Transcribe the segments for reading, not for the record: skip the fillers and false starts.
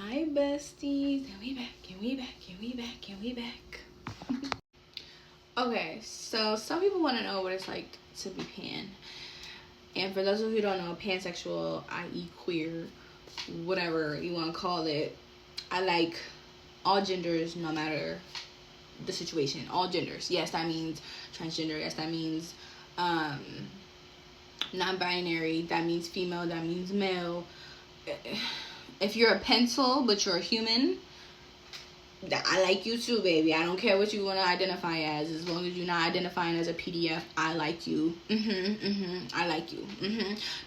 Hi besties, and we back. Okay, so some people want to know what it's like to be pan. And for those of you who don't know, pansexual, i.e. queer, whatever you want to call it, I like all genders no matter the situation. All genders. Yes, that means transgender. Yes, that means non-binary. That means female. That means male. If you're a pencil but you're a human, I like you too, baby. I don't care what you want to identify as long as you're not identifying as a PDF. I like you. I like you.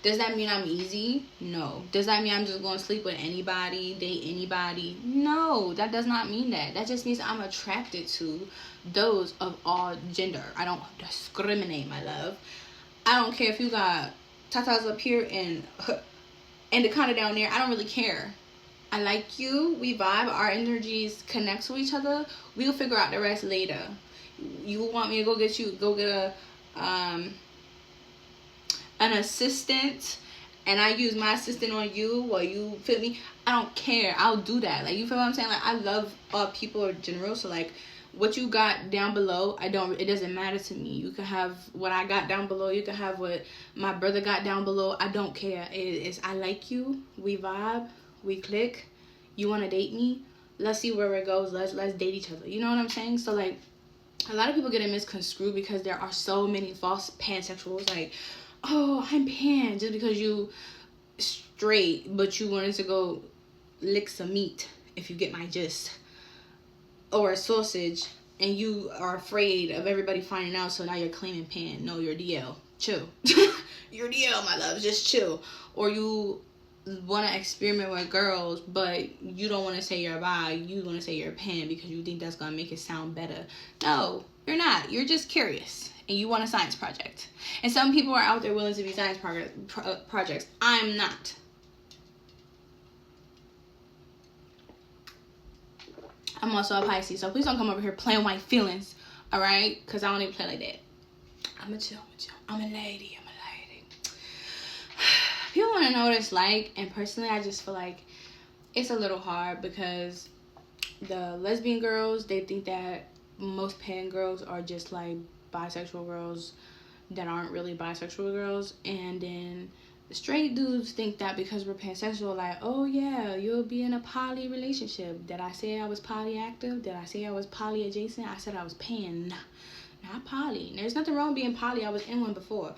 Does that mean I'm easy? No. Does that mean I'm just going to sleep with anybody, date anybody? No, that does not mean that. That just means I'm attracted to those of all gender. I don't discriminate, my love. I don't care if you got tatas up here and the kind of down there. I don't really care. I like you. We vibe. Our energies connect to each other. We'll figure out the rest later. You want me to go get an assistant, and I use my assistant on you, or you feel me? I don't care. I'll do that. Like, you feel what I'm saying? Like, I love people in general. So like, what you got down below, it doesn't matter to me. You can have what I got down below. You can have what my brother got down below. I don't care. I like you. We vibe. We click. You want to date me? Let's see where it goes. Let's date each other. You know what I'm saying? So like, a lot of people get it misconstrued because there are so many false pansexuals. Like, oh, I'm pan just because you straight, but you wanted to go lick some meat, if you get my gist, or a sausage, and you are afraid of everybody finding out, so now you're claiming pan. No, you're DL. Chill. You're DL, my love. Just chill. Or you want to experiment with girls, but you don't want to say you're bi. You want to say you're pan because you think that's going to make it sound better. No, you're not. You're just curious, and you want a science project. And some people are out there willing to be science projects. I'm not. I'm also a Pisces, so please don't come over here playing white feelings, all right? Because I don't even play like that. I'm a chill. I'm a lady. People want to know what it's like, and personally, I just feel like it's a little hard because the lesbian girls, they think that most pan girls are just like bisexual girls that aren't really bisexual girls, and then the straight dudes think that because we're pansexual, like, oh yeah, you'll be in a poly relationship. Did I say I was polyactive? Did I say I was poly adjacent? I said I was pan, not poly. There's nothing wrong with being poly. I was in one before,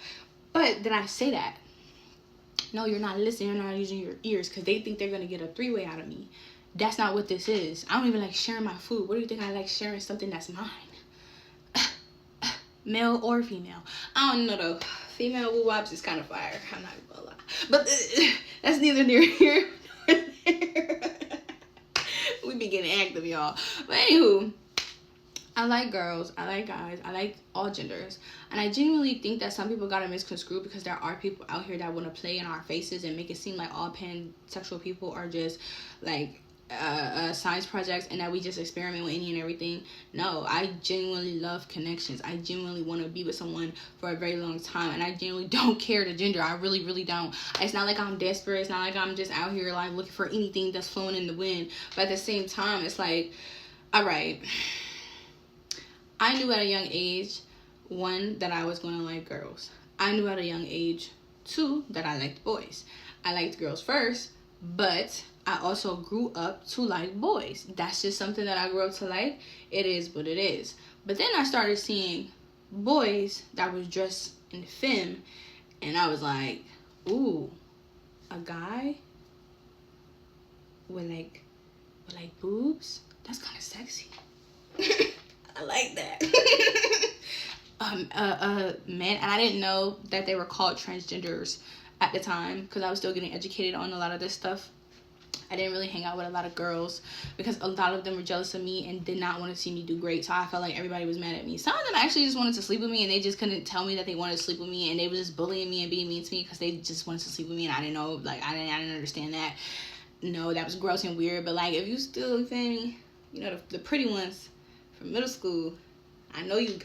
but did I say that? No, you're not listening. You're not using your ears, because they think they're going to get a three-way out of me. That's not what this is. I don't even like sharing my food. What do you think I like sharing something that's mine? Male or female. I don't know though. Female woo-wops is kind of fire. I'm not going to lie. But that's neither near here nor there. We be getting active, y'all. But anywho, I like girls, I like guys, I like all genders, and I genuinely think that some people got it misconstrued because there are people out here that want to play in our faces and make it seem like all pansexual people are just like science projects and that we just experiment with any and everything. No, I genuinely love connections. I genuinely want to be with someone for a very long time, and I genuinely don't care the gender. I really don't. It's not like I'm desperate. It's not like I'm just out here like looking for anything that's flowing in the wind. But at the same time, it's like, all right, I knew at a young age, one, that I was going to like girls. I knew at a young age, two, that I liked boys. I liked girls first, but I also grew up to like boys. That's just something that I grew up to like. It is what it is. But then I started seeing boys that was dressed in femme, and I was like, ooh, a guy with like boobs? That's kind of sexy. I like that. Man, and I didn't know that they were called transgenders at the time because I was still getting educated on a lot of this stuff. I didn't really hang out with a lot of girls because a lot of them were jealous of me and did not want to see me do great. So I felt like everybody was mad at me. Some of them actually just wanted to sleep with me, and they just couldn't tell me that they wanted to sleep with me, and they were just bullying me and being mean to me because they just wanted to sleep with me, and I didn't know, like, I didn't understand that. No, that was gross and weird. But like, if you still, feel me, you know, the pretty ones from middle school, I know you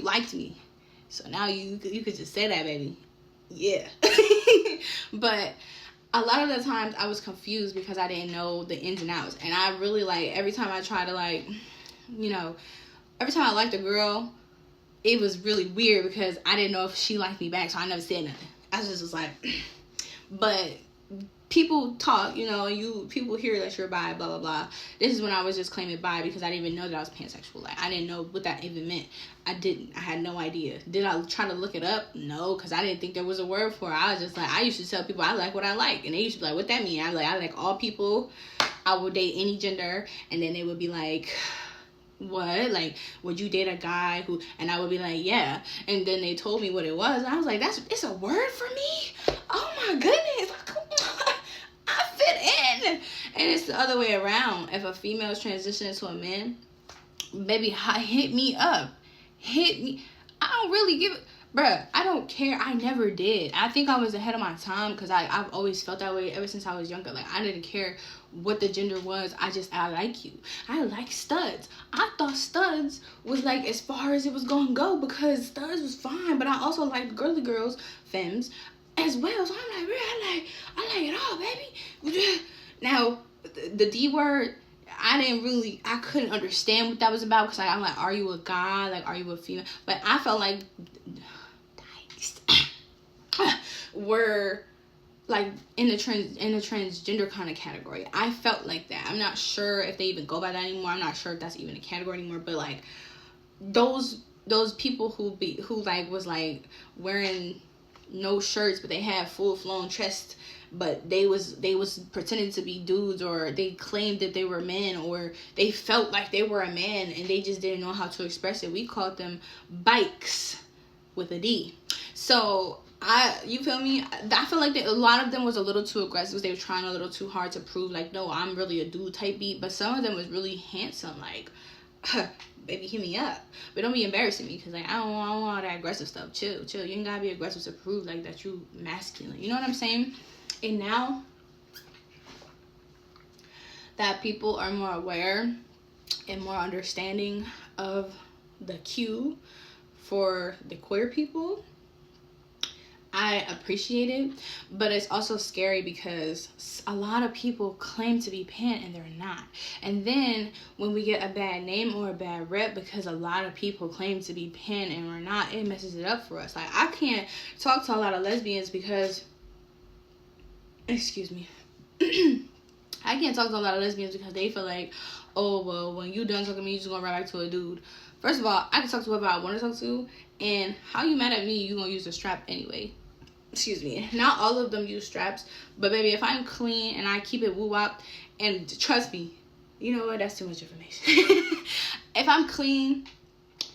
liked me, so now you could just say that, baby. Yeah. But a lot of the times I was confused because I didn't know the ins and outs. And I really, like, every time I try to, like, you know, every time I liked a girl, it was really weird because I didn't know if she liked me back, so I never said nothing. I just was like, but people talk, you know, people hear that you're bi, blah, blah, blah. This is when I was just claiming bi because I didn't even know that I was pansexual. Like, I didn't know what that even meant. I had no idea. Did I try to look it up? No, because I didn't think there was a word for it. I was just like, I used to tell people I like what I like, and they used to be like, what that mean? I like all people. I would date any gender, and then they would be like, what? Like, would you date a guy who? And I would be like, yeah. And then they told me what it was, and I was like, it's a word for me? Oh my goodness. I fit in. And it's the other way around. If a female is transitioning to a man, baby, hit me up. Hit me. I don't really give it. Bruh, I don't care. I never did. I think I was ahead of my time because I've always felt that way ever since I was younger. Like, I didn't care what the gender was. I like you. I like studs. I thought studs was like as far as it was gonna go because studs was fine, but I also liked girly girls, femmes, as well. So I'm like, I like it all, baby. Now, the D word, I couldn't understand what that was about because I'm like, are you a guy? Like, are you a female? But I felt like were like in the transgender kind of category. I felt like that. I'm not sure if they even go by that anymore. I'm not sure if that's even a category anymore. But like those people who like was like wearing no shirts, but they had full flown chest, but they was pretending to be dudes, or they claimed that they were men, or they felt like they were a man and they just didn't know how to express it. We called them bikes with a D. So you feel me? I feel like a lot of them was a little too aggressive. They were trying a little too hard to prove like, no, I'm really a dude type beat. But some of them was really handsome, like, baby, hit me up. But don't be embarrassing me because like I don't want all that aggressive stuff. Chill. You ain't gotta be aggressive to prove like that you masculine. You know what I'm saying? And now that people are more aware and more understanding of the Q for the queer people, I appreciate it, but it's also scary because a lot of people claim to be pan and they're not. And then when we get a bad name or a bad rep because a lot of people claim to be pan and we're not, it messes it up for us. Like, I can't talk to a lot of lesbians because, excuse me, I can't talk to a lot of lesbians because they feel like, oh, well, when you done talking to me, you just gonna run back to a dude. First of all, I can talk to whoever I want to talk to, and how you mad at me, you gonna use a strap anyway. Excuse me, not all of them use straps, but baby, if I'm clean and I keep it woo-wop, and trust me, you know what, that's too much information. If I'm clean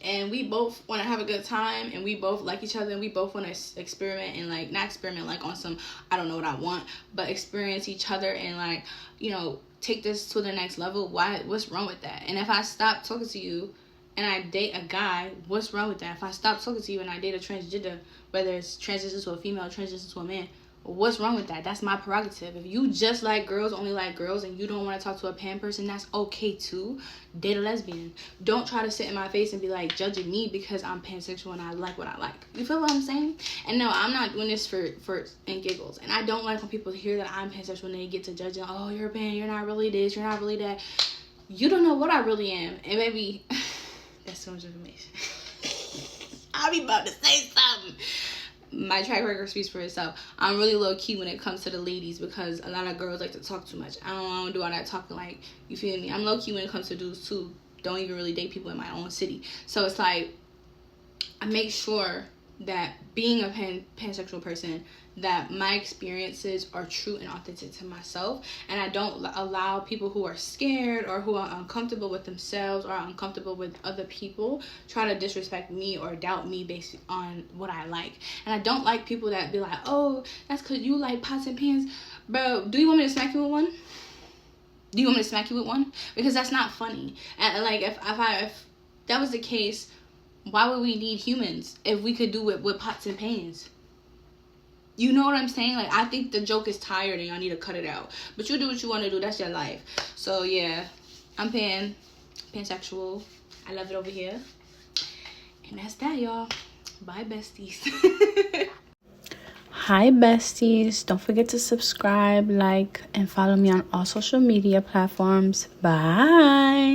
and we both want to have a good time and we both like each other and we both want to experiment and like, not experiment like on some I don't know what I want, but experience each other and like, you know, take this to the next level, what's wrong with that? And if I stop talking to you and I date a guy, what's wrong with that? If I stop talking to you and I date a transgender, whether it's transition to a female or transition to a man, what's wrong with that? That's my prerogative. If you just like girls, only like girls, and you don't want to talk to a pan person, that's okay too. Date a lesbian. Don't try to sit in my face and be like judging me because I'm pansexual and I like what I like. You feel what I'm saying? And no, I'm not doing this for and giggles. And I don't like when people hear that I'm pansexual and they get to judging. Oh, you're a pan. You're not really this. You're not really that. You don't know what I really am. And maybe that's so much information. I'll be about to say something. My track record speaks for itself. I'm really low key when it comes to the ladies because a lot of girls like to talk too much. I don't want to do all that talking, like, you feel me? I'm low key when it comes to dudes too. Don't even really date people in my own city. So it's like, I make sure that being a pansexual person, that my experiences are true and authentic to myself, and I don't allow people who are scared or who are uncomfortable with themselves or uncomfortable with other people try to disrespect me or doubt me based on what I like. And I don't like people that be like, oh, that's because you like pots and pans. Bro, do you want me to smack you with one? Do you want me to smack you with one? Because that's not funny. And like, if that was the case, why would we need humans if we could do it with pots and pans? You know what I'm saying? Like, I think the joke is tired and y'all need to cut it out. But you do what you want to do. That's your life. So, yeah. I'm pansexual. I love it over here. And that's that, y'all. Bye, besties. Hi besties, don't forget to subscribe, like, and follow me on all social media platforms. Bye.